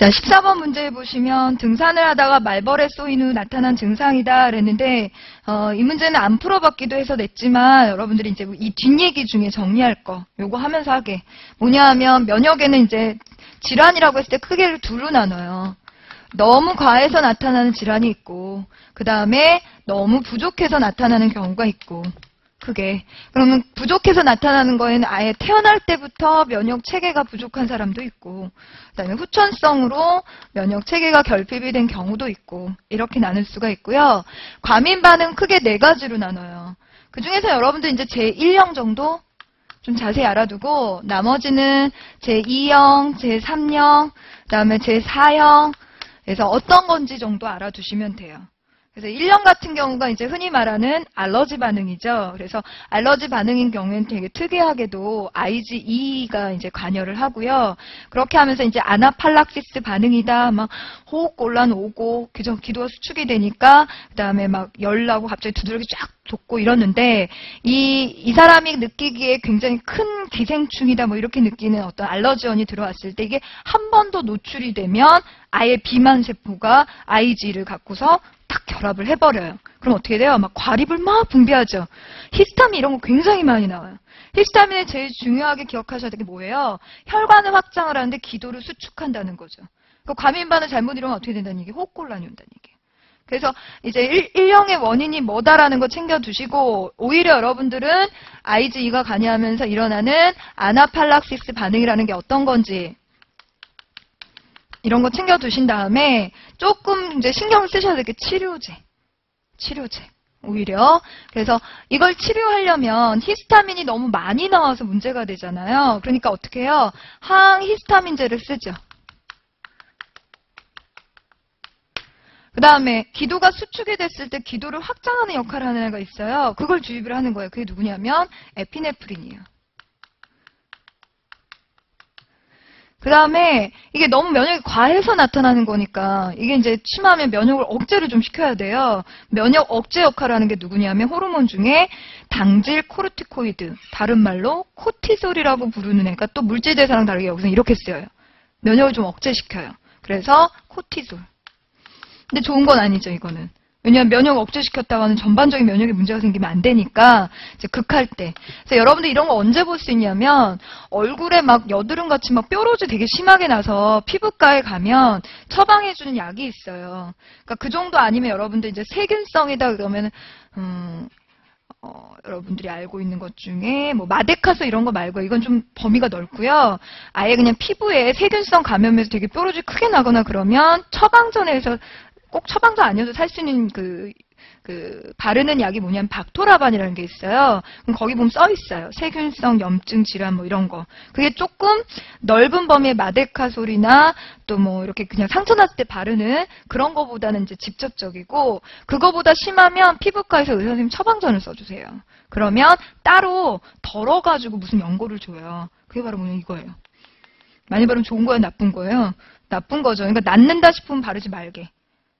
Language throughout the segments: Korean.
자, 14번 문제 보시면 등산을 하다가 말벌에 쏘인 후 나타난 증상이다 그랬는데 이 문제는 안 풀어봤기도 해서 냈지만 여러분들이 이제 이 뒷얘기 중에 정리할 거 요거 하면서 하게. 뭐냐 하면 면역에는 이제 질환이라고 했을 때 크게 둘로 나눠요. 너무 과해서 나타나는 질환이 있고 그 다음에 너무 부족해서 나타나는 경우가 있고 크게. 그러면 부족해서 나타나는 거에는 아예 태어날 때부터 면역 체계가 부족한 사람도 있고 그다음에 후천성으로 면역 체계가 결핍이 된 경우도 있고 이렇게 나눌 수가 있고요. 과민 반응 크게 4가지로 나눠요. 그 중에서 여러분들 이제 제1형 정도 좀 자세히 알아두고 나머지는 제2형, 제3형, 그다음에 제4형 그래서 어떤 건지 정도 알아두시면 돼요. 그래서 1형 같은 경우가 이제 흔히 말하는 알러지 반응이죠. 그래서 알러지 반응인 경우에는 되게 특이하게도 IgE가 이제 관여를 하고요. 그렇게 하면서 이제 아나팔락시스 반응이다. 막 호흡곤란 오고 기도가 수축이 되니까 그다음에 막 열나고 갑자기 두드러기 쫙 돋고 이러는데 이 사람이 느끼기에 굉장히 큰 기생충이다 뭐 이렇게 느끼는 어떤 알러지원이 들어왔을 때 이게 한 번 더 노출이 되면 아예 비만 세포가 Ig를 갖고서 딱 결합을 해버려요. 그럼 어떻게 돼요? 막 과립을 막 분비하죠. 히스타민 이런 거 굉장히 많이 나와요. 히스타민을 제일 중요하게 기억하셔야 될 게 뭐예요? 혈관을 확장을 하는데 기도를 수축한다는 거죠. 그 과민반응 잘못 이루면 어떻게 된다는 얘기? 호흡곤란이 온다는 얘기예요. 그래서 이제 1형의 원인이 뭐다라는 거 챙겨두시고 오히려 여러분들은 IgE가 관여하면서 일어나는 아나팔락시스 반응이라는 게 어떤 건지 이런 거 챙겨두신 다음에 조금 이제 신경을 쓰셔야 될 게 치료제. 오히려. 그래서 이걸 치료하려면 히스타민이 너무 많이 나와서 문제가 되잖아요. 그러니까 어떻게 해요? 항히스타민제를 쓰죠. 그 다음에 기도가 수축이 됐을 때 기도를 확장하는 역할을 하는 애가 있어요. 그걸 주입을 하는 거예요. 그게 누구냐면 에피네프린이에요. 그 다음에 이게 너무 면역이 과해서 나타나는 거니까 이게 이제 심하면 면역을 억제를 좀 시켜야 돼요. 면역 억제 역할을 하는 게 누구냐면 호르몬 중에 당질 코르티코이드, 다른 말로 코티솔이라고 부르는 애가 또 물질 대사랑 다르게 여기서 이렇게 쓰여요. 면역을 좀 억제시켜요. 그래서 코티솔. 근데 좋은 건 아니죠, 이거는. 왜냐하면 면역 억제시켰다가는 전반적인 면역에 문제가 생기면 안 되니까 이제 극할 때. 그래서 여러분들 이런 거 언제 볼 수 있냐면 얼굴에 막 여드름같이 막 뾰루지 되게 심하게 나서 피부과에 가면 처방해주는 약이 있어요. 그러니까 그 정도 아니면 여러분들 이제 세균성이다 그러면 여러분들이 알고 있는 것 중에 뭐 마데카소 이런 거 말고 이건 좀 범위가 넓고요. 아예 그냥 피부에 세균성 감염에서 되게 뾰루지 크게 나거나 그러면 처방전에서 꼭 처방전 아니어도 살 수 있는 바르는 약이 뭐냐면 박토라반이라는 게 있어요. 그럼 거기 보면 써 있어요. 세균성 염증 질환 뭐 이런 거. 그게 조금 넓은 범위의 마데카솔이나 또 뭐 이렇게 그냥 상처 났을 때 바르는 그런 거보다는 이제 직접적이고 그거보다 심하면 피부과에서 의사 선생님 처방전을 써주세요. 그러면 따로 덜어가지고 무슨 연고를 줘요. 그게 바로 뭐냐 이거예요. 많이 바르면 좋은 거예요? 나쁜 거예요? 나쁜 거죠. 그러니까 낫는다 싶으면 바르지 말게.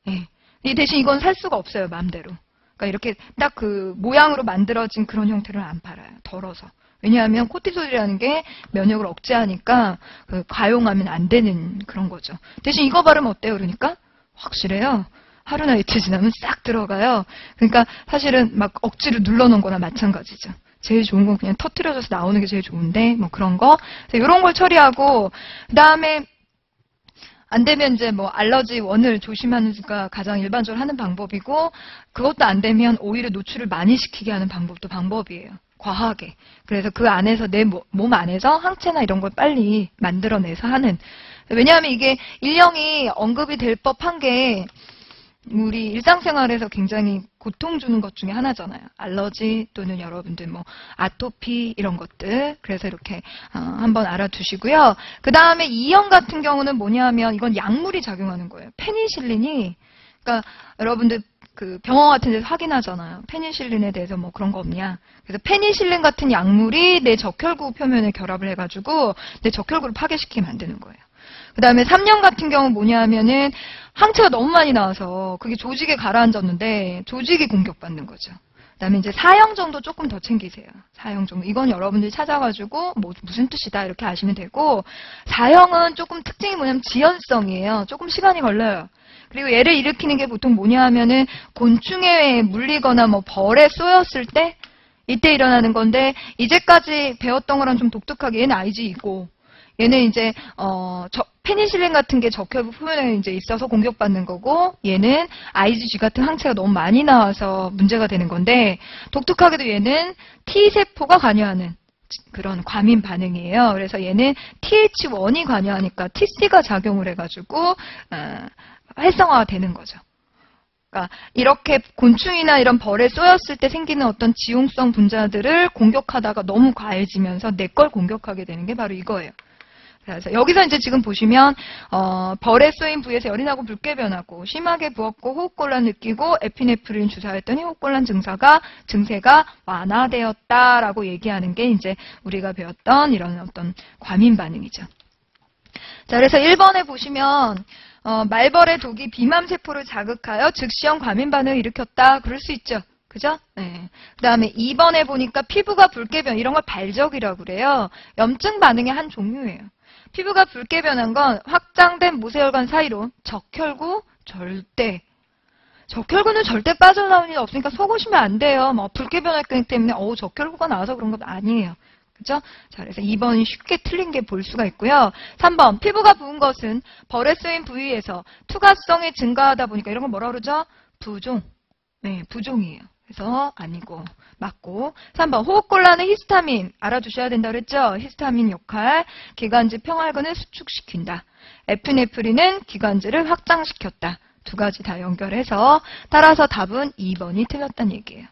예. 이 대신 이건 살 수가 없어요, 마음대로. 그러니까 이렇게 딱 그 모양으로 만들어진 그런 형태를 안 팔아요. 덜어서. 왜냐하면 코티솔이라는 게 면역을 억제하니까 과용하면 안 되는 그런 거죠. 대신 이거 바르면 어때요, 그러니까? 확실해요. 하루나 이틀 지나면 싹 들어가요. 그러니까 사실은 막 억지로 눌러놓은 거나 마찬가지죠. 제일 좋은 건 그냥 터트려져서 나오는 게 제일 좋은데, 뭐 그런 거. 이런 걸 처리하고, 그 다음에 안 되면 이제 뭐 알러지 원을 조심하는 게 가장 일반적으로 하는 방법이고 그것도 안 되면 오히려 노출을 많이 시키게 하는 방법도 방법이에요. 과하게. 그래서 그 안에서 내 몸 안에서 항체나 이런 걸 빨리 만들어내서 하는. 왜냐하면 이게 일령이 언급이 될 법한 게 우리 일상생활에서 굉장히 고통 주는 것 중에 하나잖아요. 알러지 또는 여러분들 뭐 아토피 이런 것들. 그래서 이렇게 한번 알아두시고요. 그 다음에 E형 같은 경우는 뭐냐면 이건 약물이 작용하는 거예요. 페니실린이 그러니까 여러분들 그 병원 같은 데서 확인하잖아요. 페니실린에 대해서 뭐 그런 거 없냐. 그래서 페니실린 같은 약물이 내 적혈구 표면에 결합을 해가지고 내 적혈구를 파괴시키게 만드는 거예요. 그 다음에 3년 같은 경우 뭐냐 하면은 항체가 너무 많이 나와서 그게 조직에 가라앉았는데 조직이 공격받는 거죠. 그다음에 이제 사형 정도 조금 더 챙기세요. 사형 정도. 이건 여러분들이 찾아가지고 뭐 무슨 뜻이다 이렇게 아시면 되고, 사형은 조금 특징이 뭐냐면 지연성이에요. 조금 시간이 걸려요. 그리고 얘를 일으키는 게 보통 뭐냐 하면은 곤충에 물리거나 뭐 벌에 쏘였을 때 이때 일어나는 건데, 이제까지 배웠던 거랑 좀 독특하게 얘는 IgE고 얘는 이제 페니실린 같은 게 적혈부 표면에 이제 있어서 공격받는 거고, 얘는 IgG 같은 항체가 너무 많이 나와서 문제가 되는 건데, 독특하게도 얘는 T세포가 관여하는 그런 과민 반응이에요. 그래서 얘는 TH1이 관여하니까 TC가 작용을 해가지고 활성화가 되는 거죠. 그러니까 이렇게 곤충이나 이런 벌에 쏘였을 때 생기는 어떤 지용성 분자들을 공격하다가 너무 과해지면서 내 걸 공격하게 되는 게 바로 이거예요. 그래서 여기서 이제 지금 보시면 벌에 쏘인 부위에서 열이 나고 붉게 변하고 심하게 부었고 호흡곤란 느끼고 에피네프린 주사했더니 호흡곤란 증세가 완화되었다라고 얘기하는 게 이제 우리가 배웠던 이런 어떤 과민 반응이죠. 자, 그래서 1번에 보시면 말벌의 독이 비맘 세포를 자극하여 즉시형 과민 반응을 일으켰다. 그럴 수 있죠. 그죠? 네. 그 다음에 2번에 보니까 피부가 붉게 변, 이런 걸 발적이라고 그래요. 염증 반응의 한 종류예요. 피부가 붉게 변한 건 확장된 모세혈관 사이로 적혈구 적혈구는 절대 빠져나올 일 없으니까 속으시면 안 돼요. 뭐 붉게 변했기 때문에 적혈구가 나와서 그런 건 아니에요. 그죠? 자, 그래서 2번이 쉽게 틀린 게 볼 수가 있고요. 3번, 피부가 부은 것은 벌에 쏘인 부위에서 투과성이 증가하다 보니까 이런 걸 뭐라 그러죠? 부종. 네, 부종이에요. 그래서 아니고 맞고. 3번, 호흡곤란은 히스타민 알아두셔야 된다 그랬죠? 히스타민 역할, 기관지 평활근을 수축시킨다. 에피네프린은 기관지를 확장시켰다. 두 가지 다 연결해서 따라서 답은 2번이 틀렸다는 얘기예요.